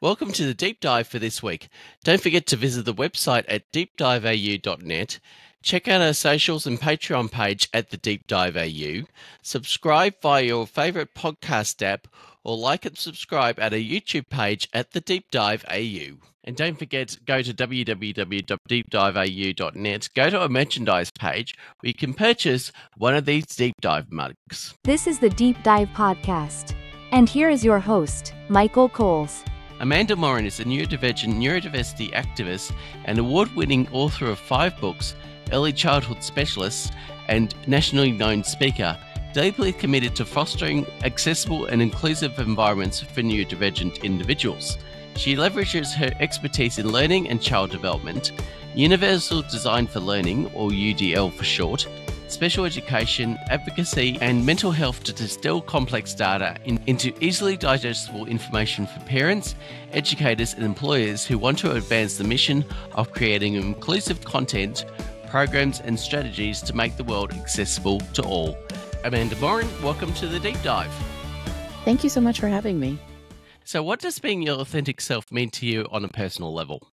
Welcome to the deep dive for this week. Don't forget to visit the website at deepdiveau.net. Check out our socials and Patreon page at the Deep Dive AU. Subscribe via your favourite podcast app or like and subscribe at our YouTube page at the Deep Dive AU. And don't forget, go to www.deepdiveau.net, go to our merchandise page where you can purchase one of these deep dive mugs. This is the Deep Dive Podcast. And here is your host, Michael Coles. Amanda Morin is a neurodivergent neurodiversity activist and award-winning author of 5 books, early childhood specialist, and nationally known speaker, deeply committed to fostering accessible and inclusive environments for neurodivergent individuals. She leverages her expertise in learning and child development, universal design for learning, or UDL for short, special education, advocacy, and mental health to distill complex data into easily digestible information for parents, educators, and employers who want to advance the mission of creating inclusive content, programs, and strategies to make the world accessible to all. Amanda Morin, welcome to the Deep Dive. Thank you so much for having me. So what does being your authentic self mean to you on a personal level?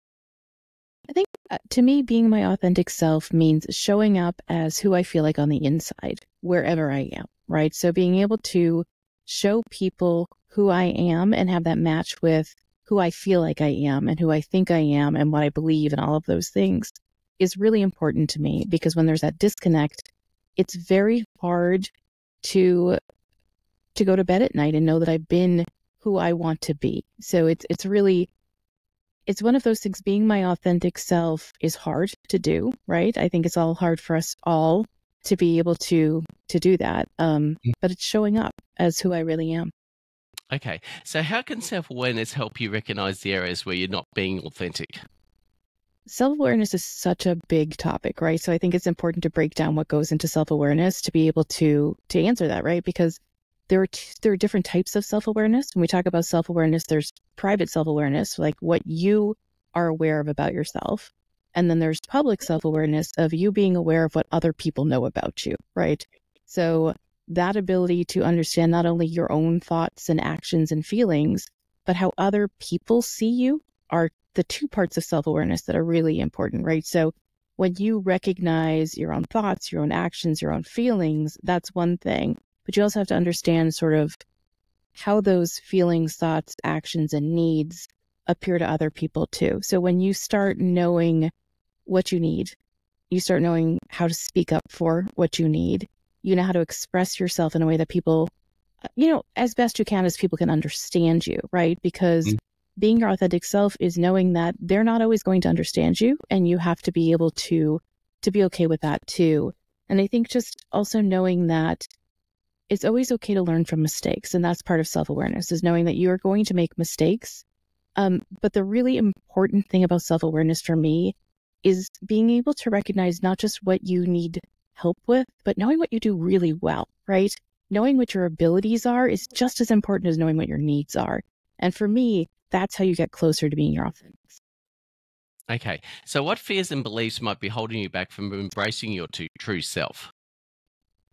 I think to me, being my authentic self means showing up as who I feel like on the inside, wherever I am, right? So being able to show people who I am and have that match with who I feel like I am and who I think I am and what I believe and all of those things is really important to me, because when there's that disconnect, it's very hard to go to bed at night and know that I've been who I want to be. So it's one of those things. Being my authentic self is hard to do, right? I think it's all hard for us all to be able to do that. But it's showing up as who I really am. Okay. So how can self-awareness help you recognize the areas where you're not being authentic? Self-awareness is such a big topic, right? So I think it's important to break down what goes into self-awareness to be able to answer that, right? Because there are different types of self-awareness. When we talk about self-awareness, there's private self-awareness, like what you are aware of about yourself. And then there's public self-awareness of you being aware of what other people know about you, right? So that ability to understand not only your own thoughts and actions and feelings, but how other people see you are the two parts of self-awareness that are really important, right? So when you recognize your own thoughts, your own actions, your own feelings, that's one thing. But you also have to understand sort of how those feelings, thoughts, actions, and needs appear to other people too. So when you start knowing what you need, you start knowing how to speak up for what you need, you know how to express yourself in a way that people, as best you can, as people can understand you, right? Because being your authentic self is knowing that they're not always going to understand you, and you have to be able to be okay with that too. And I think just also knowing that it's always okay to learn from mistakes. And that's part of self-awareness, is knowing that you are going to make mistakes. But the really important thing about self-awareness for me is being able to recognize not just what you need help with, but knowing what you do really well, right? Knowing what your abilities are is just as important as knowing what your needs are. And for me, that's how you get closer to being your authentic self. Okay. So what fears and beliefs might be holding you back from embracing your true self?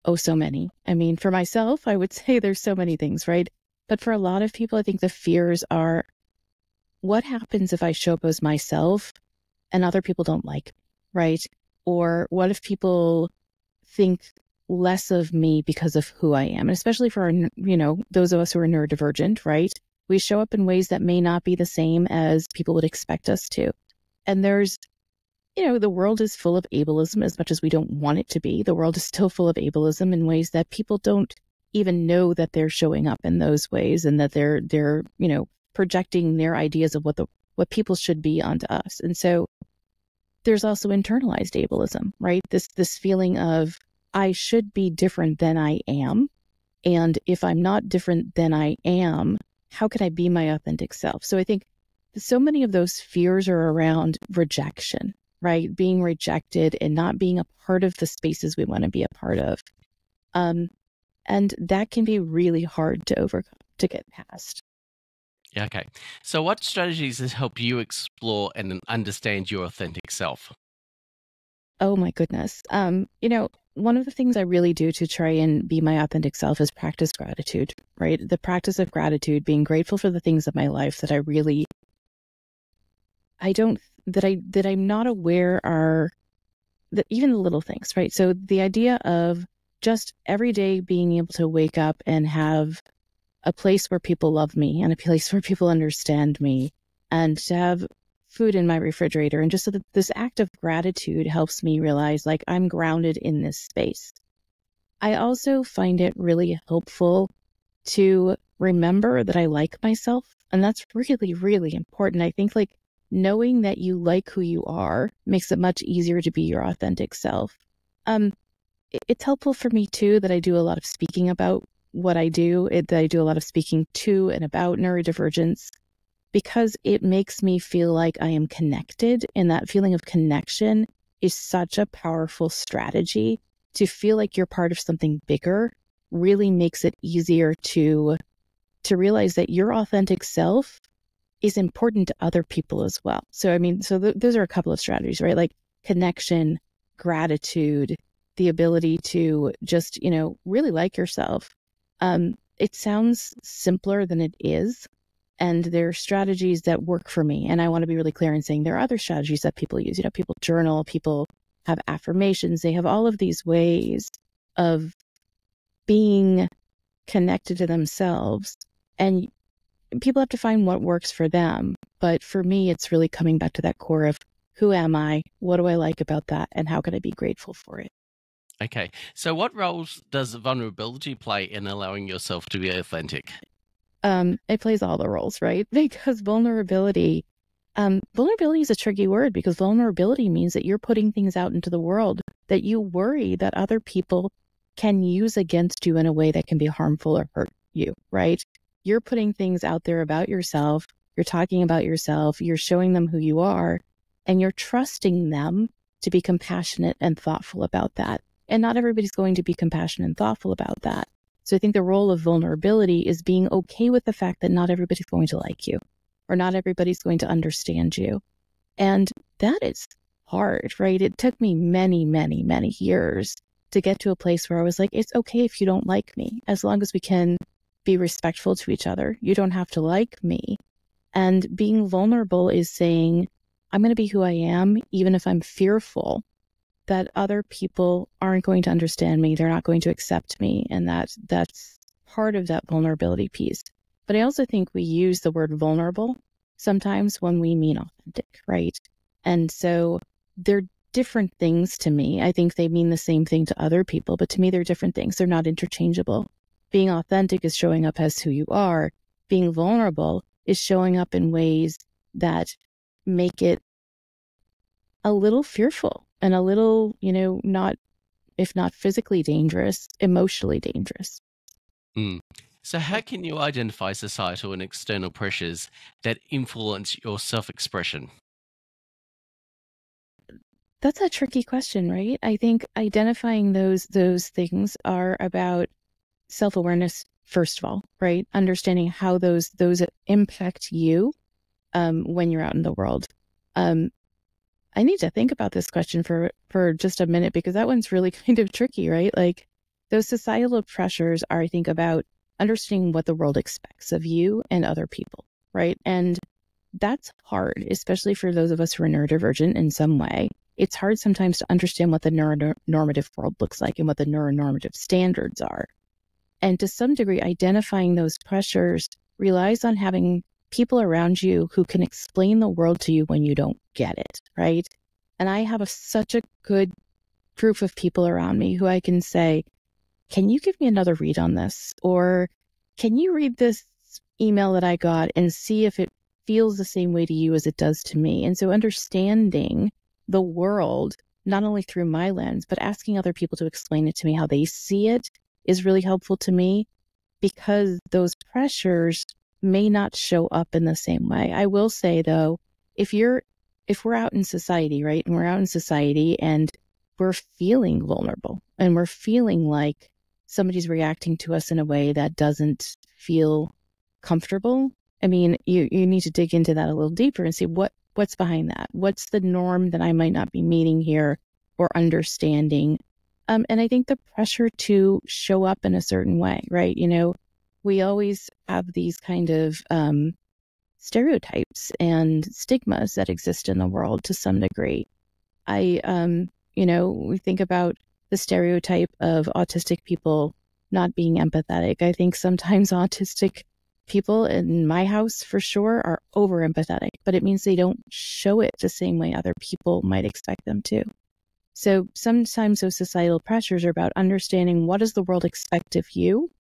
Oh, so many. I mean, for myself, I would say there's so many things, right? But for a lot of people, I think the fears are, what happens if I show up as myself and other people don't like me, right? Or what if people think less of me because of who I am? And especially for, those of us who are neurodivergent, right? We show up in ways that may not be the same as people would expect us to. And there's the world is full of ableism. As much as we don't want it to be, the world is still full of ableism in ways that people don't even know that they're showing up in those ways, and that they're projecting their ideas of what people should be onto us. And so there's also internalized ableism, right? This feeling of, I should be different than I am. And if I'm not different than I am, how can I be my authentic self? So I think so many of those fears are around rejection, right? Being rejected and not being a part of the spaces we want to be a part of. And that can be really hard to overcome, to get past. Yeah, okay. So what strategies has helped you explore and understand your authentic self? Oh my goodness. One of the things I really do to try and be my authentic self is practice gratitude, right? The practice of gratitude, being grateful for the things of my life that I really I don't, that I'm not aware are that even the little things, right? So the idea of just every day being able to wake up and have a place where people love me and a place where people understand me, and to have food in my refrigerator, and just so that this act of gratitude helps me realize like I'm grounded in this space. I also find it really helpful to remember that I like myself. And that's really, really important. I think like knowing that you like who you are makes it much easier to be your authentic self. It's helpful for me too that I do a lot of speaking about what I do, that I do a lot of speaking to and about neurodivergence, because it makes me feel like I am connected. And that feeling of connection is such a powerful strategy. To feel like you're part of something bigger really makes it easier to realize that your authentic self is important to other people as well. So, I mean, those are a couple of strategies, right? Like connection, gratitude, the ability to just, really like yourself. It sounds simpler than it is. And there are strategies that work for me. And I want to be really clear in saying there are other strategies that people use. People journal, people have affirmations. They have all of these ways of being connected to themselves. And people have to find what works for them. But for me, it's really coming back to that core of who am I? What do I like about that? And how can I be grateful for it? Okay. So what roles does vulnerability play in allowing yourself to be authentic? It plays all the roles, right? Because vulnerability is a tricky word, because vulnerability means that you're putting things out into the world that you worry that other people can use against you in a way that can be harmful or hurt you, right? You're putting things out there about yourself. You're talking about yourself. You're showing them who you are, and you're trusting them to be compassionate and thoughtful about that. And not everybody's going to be compassionate and thoughtful about that. So I think the role of vulnerability is being okay with the fact that not everybody's going to like you, or not everybody's going to understand you. And that is hard, right? It took me many, many, many years to get to a place where I was like, it's okay if you don't like me, as long as we can be respectful to each other. You don't have to like me. And being vulnerable is saying, I'm going to be who I am, even if I'm fearful that other people aren't going to understand me. They're not going to accept me. And that's part of that vulnerability piece. But I also think we use the word vulnerable sometimes when we mean authentic, right? And so they're different things to me. I think they mean the same thing to other people, but to me, they're different things. They're not interchangeable. Being authentic is showing up as who you are. Being vulnerable is showing up in ways that make it a little fearful and a little, not, if not physically dangerous, emotionally dangerous. Mm. So how can you identify societal and external pressures that influence your self-expression? That's a tricky question, right? I think identifying those things are about self-awareness, first of all, right? Understanding how those impact you when you're out in the world. I need to think about this question for just a minute, because that one's really kind of tricky, right? Like those societal pressures are, I think, about understanding what the world expects of you and other people, right? And that's hard, especially for those of us who are neurodivergent in some way. It's hard sometimes to understand what the neuronormative world looks like and what the neuronormative standards are. And to some degree, identifying those pressures relies on having people around you who can explain the world to you when you don't get it, right? And I have such a good group of people around me who I can say, can you give me another read on this? Or can you read this email that I got and see if it feels the same way to you as it does to me? And so understanding the world, not only through my lens, but asking other people to explain it to me how they see it is really helpful to me, because those pressures may not show up in the same way. I will say though, if we're out in society, right? And we're out in society and we're feeling vulnerable and we're feeling like somebody's reacting to us in a way that doesn't feel comfortable. I mean, you need to dig into that a little deeper and see what's behind that. What's the norm that I might not be meeting here or understanding? And I think the pressure to show up in a certain way, right? We always have these kind of stereotypes and stigmas that exist in the world to some degree. We think about the stereotype of autistic people not being empathetic. I think sometimes autistic people in my house for sure are over empathetic, but it means they don't show it the same way other people might expect them to. So sometimes those societal pressures are about understanding what does the world expect of you,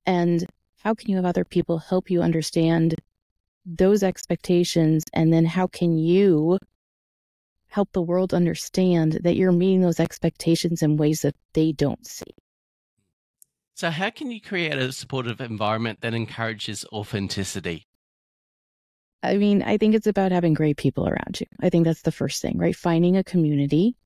and how can you have other people help you understand those expectations, and then how can you help the world understand that you're meeting those expectations in ways that they don't see. So how can you create a supportive environment that encourages authenticity? I mean, I think it's about having great people around you. I think that's the first thing, right? Finding a community.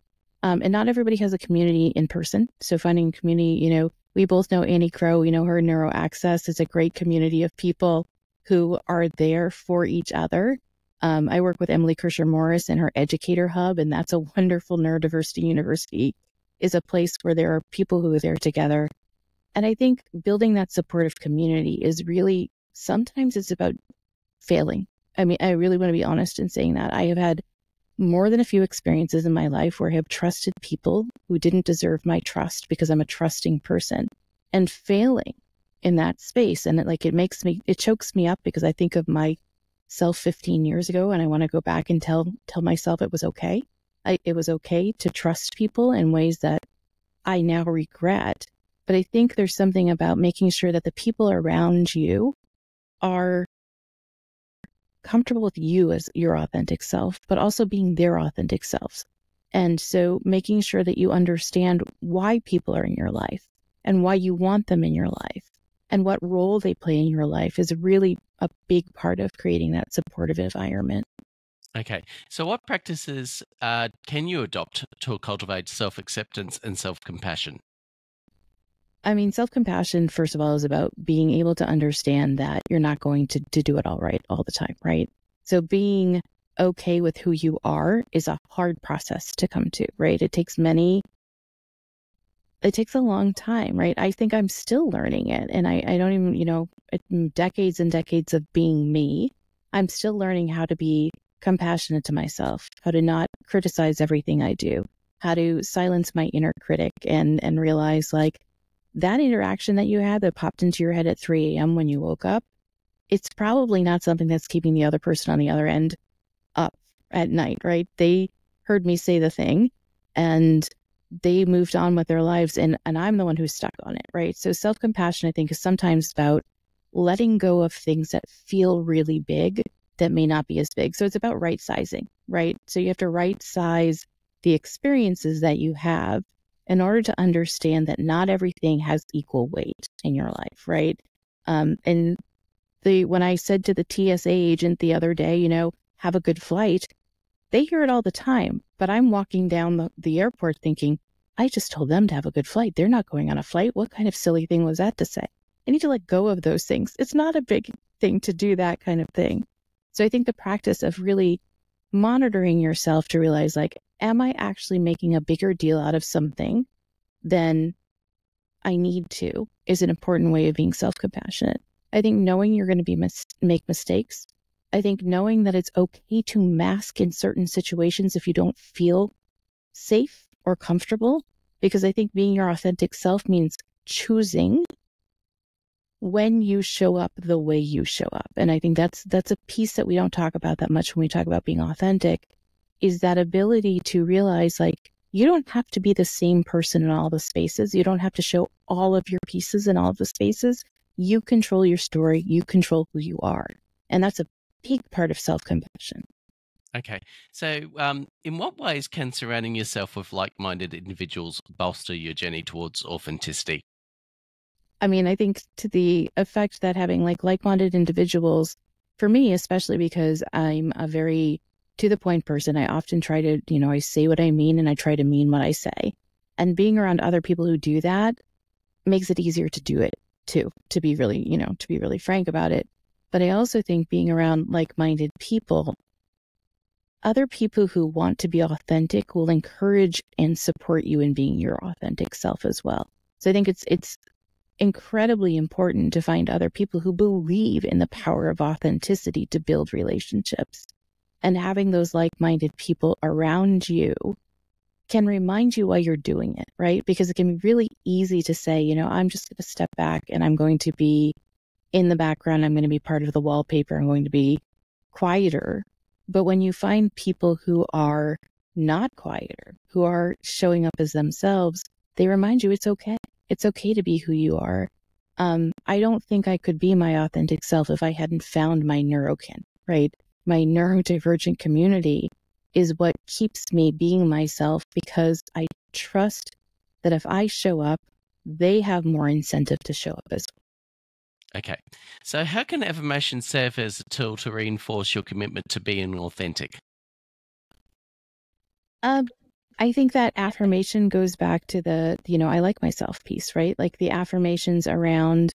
And not everybody has a community in person. So finding a community, we both know Annie Crow, her Neuro Access is a great community of people who are there for each other. I work with Emily Kirscher-Morris and her Educator Hub, and that's a wonderful neurodiversity university, is a place where there are people who are there together. And I think building that supportive community is really, sometimes it's about failing. I mean, I really want to be honest in saying that. I have had more than a few experiences in my life where I have trusted people who didn't deserve my trust because I'm a trusting person, and failing in that space. And it chokes me up because I think of myself 15 years ago, and I want to go back and tell myself it was okay. It was okay to trust people in ways that I now regret. But I think there's something about making sure that the people around you are comfortable with you as your authentic self, but also being their authentic selves. And so making sure that you understand why people are in your life and why you want them in your life and what role they play in your life is really a big part of creating that supportive environment. Okay. So what practices can you adopt to cultivate self-acceptance and self-compassion? I mean, self-compassion, first of all, is about being able to understand that you're not going to do it all right all the time, right? So being okay with who you are is a hard process to come to, right? It takes a long time, right? I think I'm still learning it. And I don't even, decades and decades of being me, I'm still learning how to be compassionate to myself, how to not criticize everything I do, how to silence my inner critic and realize that interaction that you had that popped into your head at 3 a.m. when you woke up, it's probably not something that's keeping the other person on the other end up at night, right? They heard me say the thing and they moved on with their lives, and I'm the one who's stuck on it, right? So self-compassion, I think, is sometimes about letting go of things that feel really big that may not be as big. So it's about right sizing, right? So you have to right size the experiences that you have in order to understand that not everything has equal weight in your life, right? When I said to the TSA agent the other day, have a good flight, they hear it all the time, but I'm walking down the airport thinking, I just told them to have a good flight. They're not going on a flight. What kind of silly thing was that to say? I need to let go of those things. It's not a big thing to do that kind of thing. So I think the practice of really monitoring yourself to realize, am I actually making a bigger deal out of something than I need to is an important way of being self-compassionate. I think knowing you're going to make mistakes. I think knowing that it's okay to mask in certain situations if you don't feel safe or comfortable, because I think being your authentic self means choosing when you show up the way you show up. And I think that's a piece that we don't talk about that much when we talk about being authentic, is that ability to realize you don't have to be the same person in all the spaces. You don't have to show all of your pieces in all of the spaces. You control your story. You control who you are. And that's a big part of self-compassion. Okay. So in what ways can surrounding yourself with like-minded individuals bolster your journey towards authenticity? I mean, I think to the effect that having like-minded individuals, for me, especially because I'm a very to the point person, I often try to, I say what I mean and I try to mean what I say. And being around other people who do that makes it easier to do it too, to be really frank about it. But I also think being around like-minded people, other people who want to be authentic will encourage and support you in being your authentic self as well. So I think incredibly important to find other people who believe in the power of authenticity to build relationships. And having those like-minded people around you can remind you why you're doing it, right? Because it can be really easy to say, you know, I'm just going to step back and I'm going to be in the background. I'm going to be part of the wallpaper. I'm going to be quieter. But when you find people who are not quieter, who are showing up as themselves, they remind you it's okay. It's okay to be who you are. I don't think I could be my authentic self if I hadn't found my neurokin, right? My neurodivergent community is what keeps me being myself, because I trust that if I show up, they have more incentive to show up as well. Okay. So how can affirmation serve as a tool to reinforce your commitment to being authentic? I think that affirmation goes back to the, I like myself piece, right? Like the affirmations around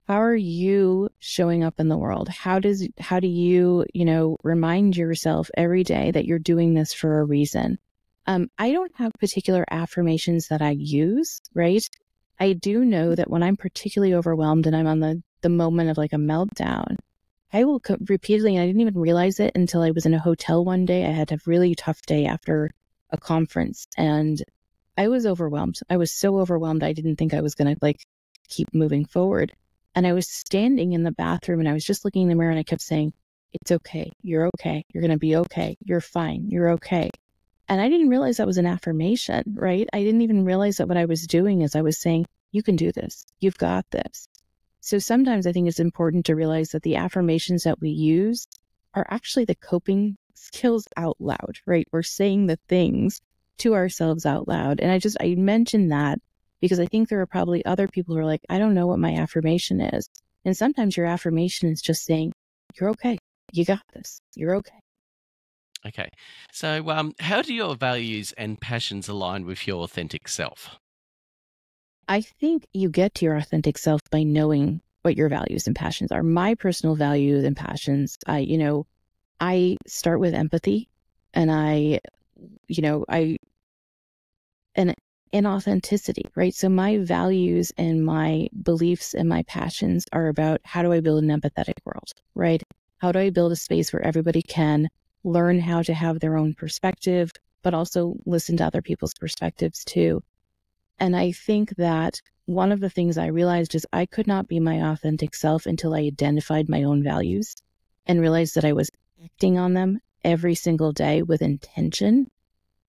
how are you showing up in the world? How do you, remind yourself every day that you're doing this for a reason? I don't have particular affirmations that I use, right? I do know that when I'm particularly overwhelmed and I'm on the moment of like a meltdown, I will repeatedly, and I didn't even realize it until I was in a hotel one day. I had a really tough day after a conference and I was overwhelmed. I was so overwhelmed. I didn't think I was going to keep moving forward. And I was standing in the bathroom and I was just looking in the mirror and I kept saying, it's okay. You're okay. You're going to be okay. You're fine. You're okay. And I didn't realize that was an affirmation, right? I didn't even realize that what I was doing is I was saying, you can do this. You've got this. So sometimes I think it's important to realize that the affirmations that we use are actually the coping skills out loud, right? We're saying the things to ourselves out loud. And I mentioned that because I think there are probably other people who are like, I don't know what my affirmation is. And sometimes your affirmation is just saying, you're okay. You got this. You're okay. Okay. So how do your values and passions align with your authentic self? I think you get to your authentic self by knowing what your values and passions are. My personal values and passions, I start with empathy and and authenticity, right? So my values and my beliefs and my passions are about how do I build an empathetic world, right? How do I build a space where everybody can learn how to have their own perspective, but also listen to other people's perspectives too. And I think that one of the things I realized is I could not be my authentic self until I identified my own values and realized that I was acting on them every single day with intention.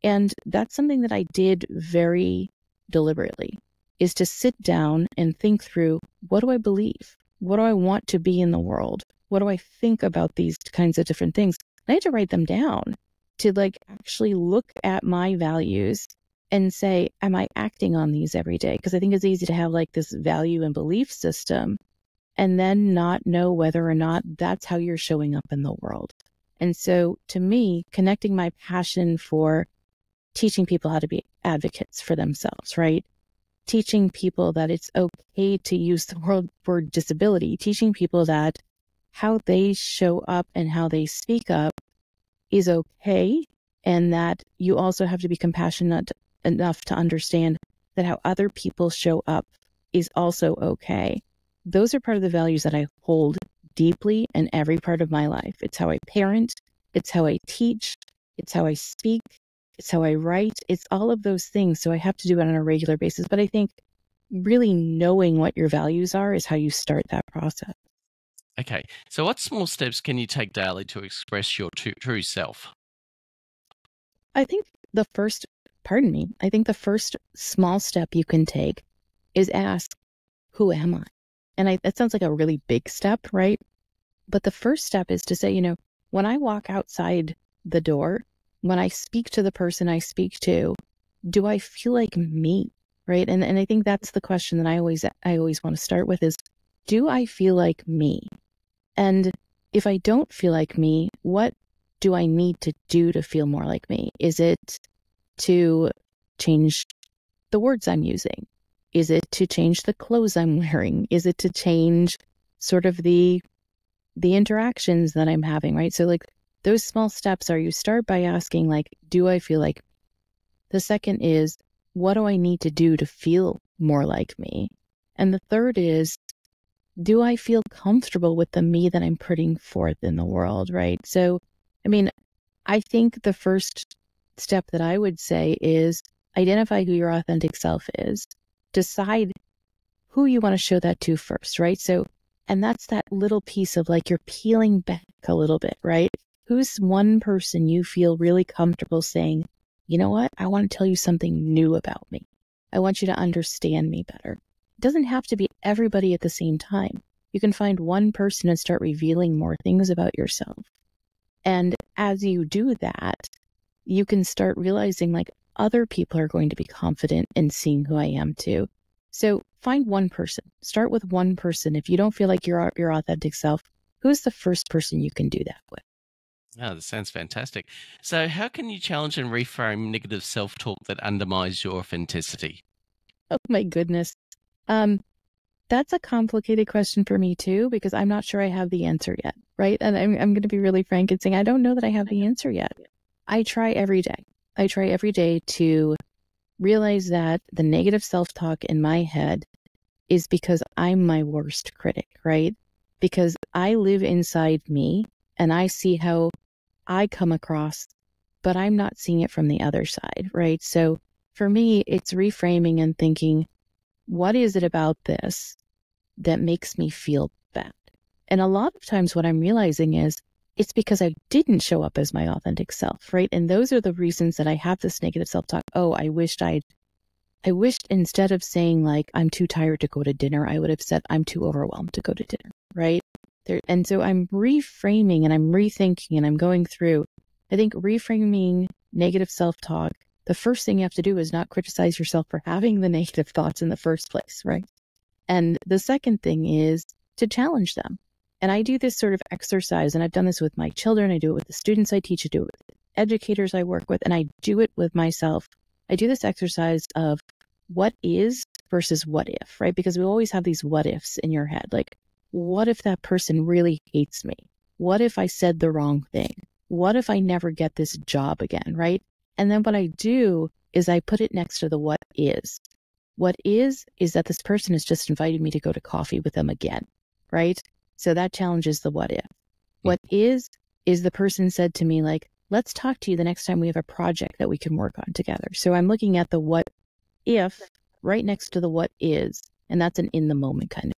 And that's something that I did very deliberately, is to sit down and think through, what do I believe? What do I want to be in the world? What do I think about these kinds of different things? And I had to write them down to actually look at my values and say, am I acting on these every day? Because I think it's easy to have this value and belief system and then not know whether or not that's how you're showing up in the world. And so to me, connecting my passion for teaching people how to be advocates for themselves, right? Teaching people that it's okay to use the word disability, teaching people that how they show up and how they speak up is okay, and that you also have to be compassionate enough to understand that how other people show up is also okay. Those are part of the values that I hold deeply in every part of my life. It's how I parent, it's how I teach, it's how I speak, it's how I write, it's all of those things. So I have to do it on a regular basis. But I think really knowing what your values are is how you start that process. Okay. So what small steps can you take daily to express your true self? I think the first small step you can take is ask, who am I? And that sounds like a really big step, right? But the first step is to say, when I walk outside the door, when I speak to the person I speak to, do I feel like me, right? And I think that's the question that I always want to start with is, do I feel like me? And if I don't feel like me, what do I need to do to feel more like me? Is it to change the words I'm using? Is it to change the clothes I'm wearing? Is it to change sort of the interactions that I'm having, right? So those small steps are, you start by asking do I feel like me? The second is, what do I need to do to feel more like me? And the third is, do I feel comfortable with the me that I'm putting forth in the world, right? So, I mean, I think the first step that I would say is identify who your authentic self is. Decide who you want to show that to first, right? So, and that's that little piece of like you're peeling back a little bit, right? Who's one person you feel really comfortable saying, you know what? I want to tell you something new about me. I want you to understand me better. It doesn't have to be everybody at the same time. You can find one person and start revealing more things about yourself. And as you do that, you can start realizing like other people are going to be confident in seeing who I am too. So find one person. Start with one person. If you don't feel like you're your authentic self, who's the first person you can do that with? Oh, that sounds fantastic. So, how can you challenge and reframe negative self talk that undermines your authenticity? Oh my goodness. That's a complicated question for me too, because I'm not sure I have the answer yet, right? And I'm going to be really frank and saying I don't know that I have the answer yet. I try every day. I try every day to realize that the negative self-talk in my head is because I'm my worst critic, right? Because I live inside me and I see how I come across, but I'm not seeing it from the other side, right? So for me, it's reframing and thinking, what is it about this that makes me feel bad? And a lot of times what I'm realizing is it's because I didn't show up as my authentic self, right? And those are the reasons that I have this negative self-talk. Oh, I wished instead of saying like, I'm too tired to go to dinner, I would have said, I'm too overwhelmed to go to dinner, right? And so I'm reframing and I'm rethinking and I'm going through. I think reframing negative self-talk, the first thing you have to do is not criticize yourself for having the negative thoughts in the first place, right? And the second thing is to challenge them. And I do this sort of exercise, and I've done this with my children. I do it with the students I teach. I do it with educators I work with, and I do it with myself. I do this exercise of what is versus what if, right? Because we always have these what ifs in your head. Like, what if that person really hates me? What if I said the wrong thing? What if I never get this job again, right? And then what I do is I put it next to the what is. What is that this person has just invited me to go to coffee with them again, right? So that challenges the what if. What is the person said to me, like, let's talk to you the next time we have a project that we can work on together. So I'm looking at the what if right next to the what is, and that's an in the moment kind of.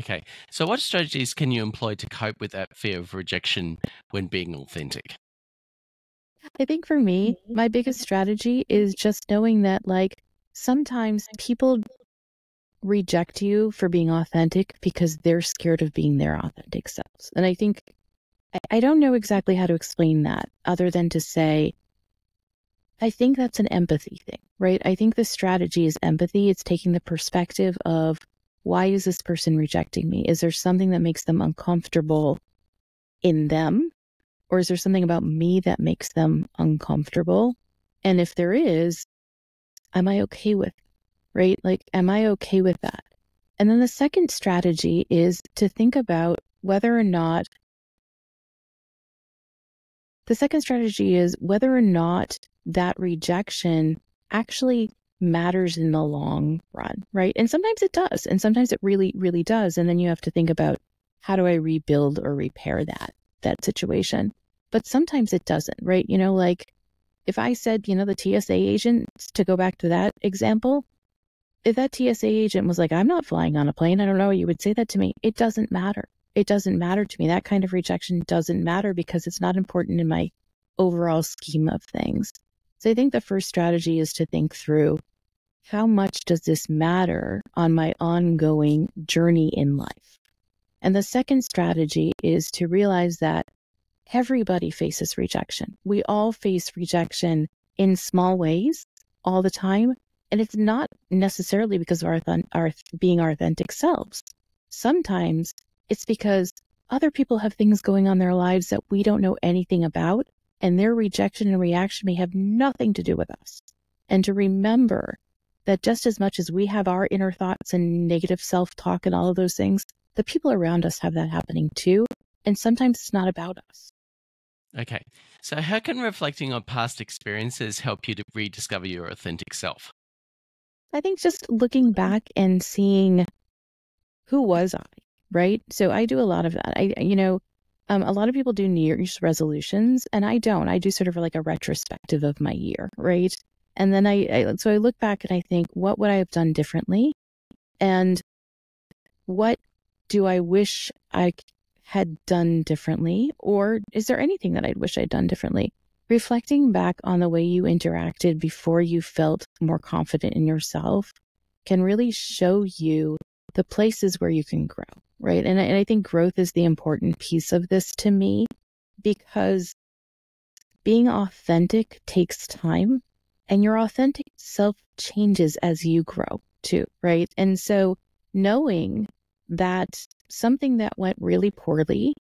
Okay. So, what strategies can you employ to cope with that fear of rejection when being authentic? I think for me, my biggest strategy is just knowing that, like, sometimes people reject you for being authentic because they're scared of being their authentic selves. And I think, I don't know exactly how to explain that other than to say, I think that's an empathy thing, right? I think the strategy is empathy. It's taking the perspective of, why is this person rejecting me? Is there something that makes them uncomfortable in them? Or is there something about me that makes them uncomfortable? And if there is, am I okay with it, right? Like, am I okay with that? And then the second strategy is to think about whether or not that rejection actually matters in the long run, right? And sometimes it does. And sometimes it really, really does. And then you have to think about, how do I rebuild or repair that situation? But sometimes it doesn't, right? You know, like if I said, you know, the TSA agent, to go back to that example, if that TSA agent was like, I'm not flying on a plane, I don't know, you would say that to me. It doesn't matter. It doesn't matter to me. That kind of rejection doesn't matter because it's not important in my overall scheme of things. So I think the first strategy is to think through, how much does this matter on my ongoing journey in life? And the second strategy is to realize that everybody faces rejection. We all face rejection in small ways all the time. And it's not necessarily because of our being our authentic selves. Sometimes it's because other people have things going on in their lives that we don't know anything about, and their rejection and reaction may have nothing to do with us. And to remember that just as much as we have our inner thoughts and negative self-talk and all of those things, the people around us have that happening too. And sometimes it's not about us. Okay. So, how can reflecting on past experiences help you to rediscover your authentic self? I think just looking back and seeing who was I, right? So I do a lot of that. A lot of people do New Year's resolutions, and I don't. I do sort of like a retrospective of my year, right? And then so I look back and I think, what would I have done differently? And what do I wish I had done differently? Or is there anything that I'd wish I'd done differently? Reflecting back on the way you interacted before you felt more confident in yourself can really show you the places where you can grow, right? And I think growth is the important piece of this to me, because being authentic takes time, and your authentic self changes as you grow too, right? And so knowing that something that went really poorly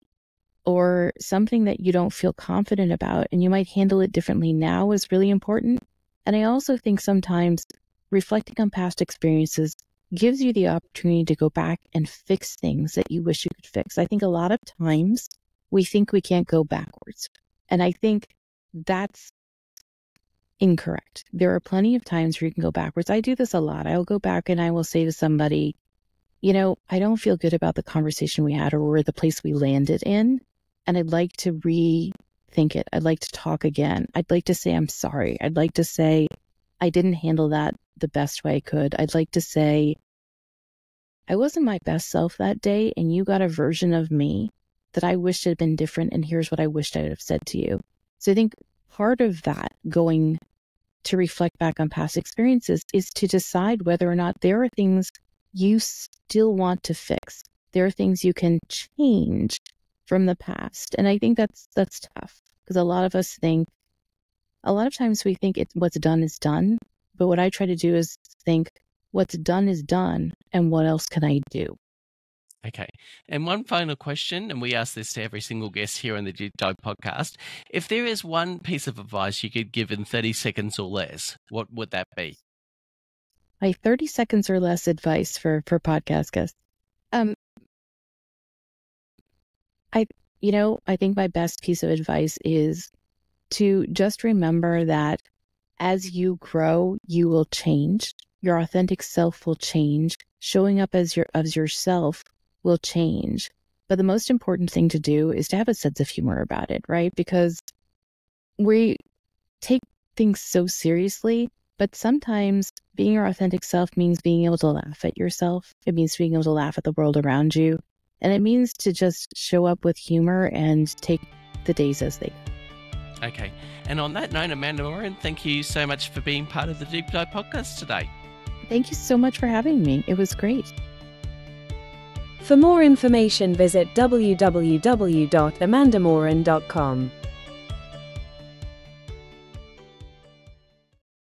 or something that you don't feel confident about and you might handle it differently now is really important. And I also think sometimes reflecting on past experiences gives you the opportunity to go back and fix things that you wish you could fix. I think a lot of times we think we can't go backwards. And I think that's incorrect. There are plenty of times where you can go backwards. I do this a lot. I'll go back and I will say to somebody, I don't feel good about the conversation we had or the place we landed in, and I'd like to rethink it. I'd like to talk again. I'd like to say I'm sorry. I'd like to say I didn't handle that the best way I could. I'd like to say I wasn't my best self that day, and you got a version of me that I wished had been different, and here's what I wished I would have said to you. So I think part of that, going to reflect back on past experiences, is to decide whether or not there are things you still want to fix. There are things you can change from the past. And I think that's tough, because a lot of times we think what's done is done. But what I try to do is think what's done is done, and what else can I do? Okay. And one final question, and we ask this to every single guest here on the Deep Dive podcast. If there is one piece of advice you could give in 30 seconds or less, what would that be? My 30 seconds or less advice for podcast guests. I think my best piece of advice is to just remember that as you grow, you will change. Your authentic self will change. Showing up as yourself will change. But the most important thing to do is to have a sense of humor about it, right? Because we take things so seriously, but sometimes being your authentic self means being able to laugh at yourself. It means being able to laugh at the world around you. And it means to just show up with humor and take the days as they come. Okay. And on that note, Amanda Morin, thank you so much for being part of the Deep Dive podcast today. Thank you so much for having me. It was great. For more information, visit www.amandamorin.com.